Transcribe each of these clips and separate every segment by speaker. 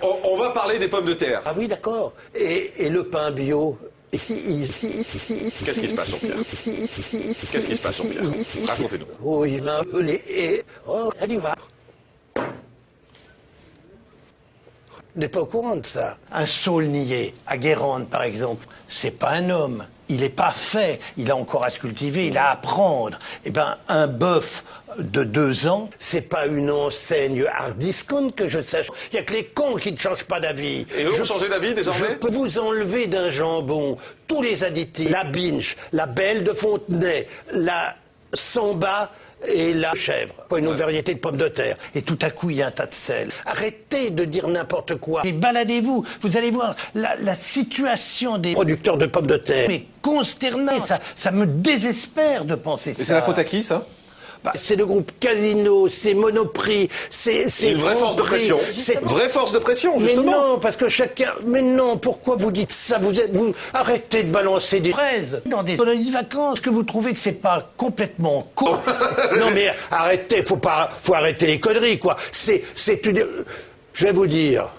Speaker 1: On va parler des pommes de terre.
Speaker 2: Ah oui, d'accord. Et le pain bio.
Speaker 1: Qu'est-ce qui se passe, Jean-Pierre? Qu'est-ce qui se passe, Jean-Pierre? Racontez-nous.
Speaker 2: Oh, il m'a appelé. Oh, allez, va. On n'est pas au courant de ça. Un saulnier à Guérande, par exemple, c'est pas un homme. Il n'est pas fait. Il a encore à se cultiver, il a à apprendre. Eh ben, un bœuf de 2 ans, c'est pas une enseigne hard discount que je sache. Il y a que les cons qui ne changent pas d'avis.
Speaker 1: Et eux ont changé d'avis désormais?
Speaker 2: Je peux vous enlever d'un jambon tous les additifs. La binge, la belle de Fontenay, la samba et la chèvre. Une autre variété de pommes de terre. Et tout à coup, il y a un tas de sel. Arrêtez de dire n'importe quoi. Et baladez-vous. Vous allez voir la situation des producteurs de pommes de terre. Mais consternant. Ça me désespère de penser ça.
Speaker 1: Et c'est la faute à qui, ça?
Speaker 2: C'est le groupe Casino, c'est Monoprix, c'est
Speaker 1: une vraie force de pression. C'est vraie force de pression, justement.
Speaker 2: Mais non, parce que chacun. Mais non, pourquoi vous dites ça? Vous arrêtez de balancer des fraises dans des colonies de vacances. Est-ce que vous trouvez que c'est pas complètement con? Non, mais arrêtez, faut arrêter les conneries, quoi. C'est une. Je vais vous dire.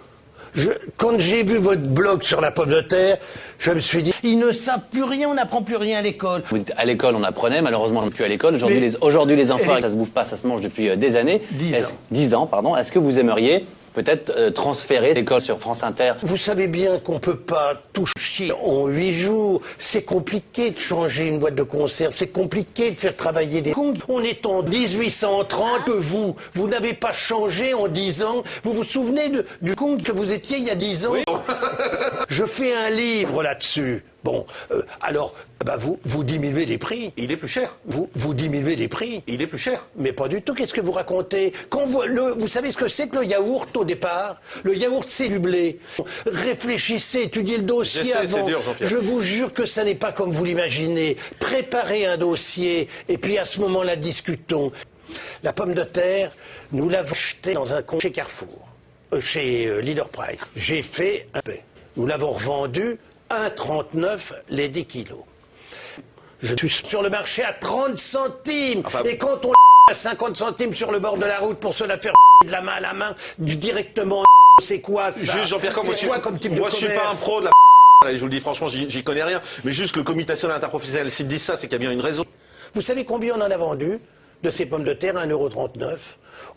Speaker 2: Quand j'ai vu votre blog sur la pomme de terre, je me suis dit, ils ne savent plus rien, on n'apprend plus rien à l'école.
Speaker 3: Vous dites, à l'école, on apprenait, malheureusement, on n'est plus à l'école. Aujourd'hui, les enfants, ça se bouffe pas, ça se mange depuis des années. 10 ans, pardon. Est-ce que vous aimeriez peut-être transférer l'école sur France Inter?
Speaker 2: Vous savez bien qu'on peut pas tout chier en 8 jours. C'est compliqué de changer une boîte de conserve. C'est compliqué de faire travailler des cons. On est en 1830 que vous n'avez pas changé en 10 ans. Vous vous souvenez du conte que vous étiez il y a 10 ans? Oui. Je fais un livre là-dessus. Bon, alors, vous diminuez les prix.
Speaker 1: Il est plus cher.
Speaker 2: Vous diminuez les prix.
Speaker 1: Il est plus cher.
Speaker 2: Mais pas du tout. Qu'est-ce que vous racontez? Vous savez ce que c'est que le yaourt au départ? Le yaourt, c'est du blé. Réfléchissez, étudiez le dossier avant.
Speaker 1: Dur,
Speaker 2: je vous jure que ça n'est pas comme vous l'imaginez. Préparez un dossier et puis à ce moment-là, discutons. La pomme de terre, nous l'avons achetée dans un compte chez Carrefour, chez Leader Price. J'ai fait un pain. Nous l'avons revendue 1,39 les 10 kilos. Je suis sur le marché à 30 centimes. Enfin, et quand on à 50 centimes sur le bord de la route pour se la faire de la main à la main, directement, c'est quoi ça?
Speaker 1: Juste Jean-Pierre, c'est quoi comme type de commerce? Moi, je suis pas un pro de la et je vous le dis franchement, j'y connais rien. Mais juste le comité national interprofessionnel, s'ils disent ça, c'est qu'il y a bien une raison.
Speaker 2: Vous savez combien on en a vendu de ces pommes de terre à 1,39 €?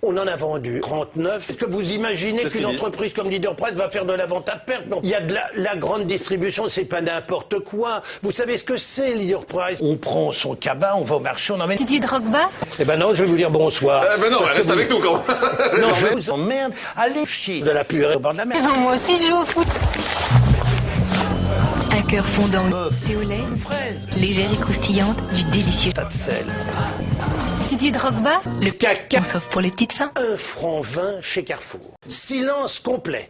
Speaker 2: On en a vendu 39. Est-ce que vous imaginez qu'une entreprise comme Leader Price va faire de la vente à perte? Non. Il y a de la grande distribution, c'est pas n'importe quoi. Vous savez ce que c'est, Leader Price? On prend son cabas, on va au marché, on emmène...
Speaker 4: Didier Drogba?
Speaker 2: Eh ben non, je vais vous dire bonsoir.
Speaker 1: Ben non, reste avec nous quand même.
Speaker 2: Non, je vous emmerde. Allez chier de la purée au bord de la mer.
Speaker 4: Moi aussi, je joue au foot.
Speaker 5: Un cœur fondant,
Speaker 2: thé
Speaker 5: au lait,
Speaker 2: une fraise,
Speaker 5: légère et croustillante, du délicieux
Speaker 2: tas de sel.
Speaker 4: Didier Drogba?
Speaker 2: Le caca,
Speaker 5: sauf pour les petites fins.
Speaker 2: 1,20 € chez Carrefour. Silence complet.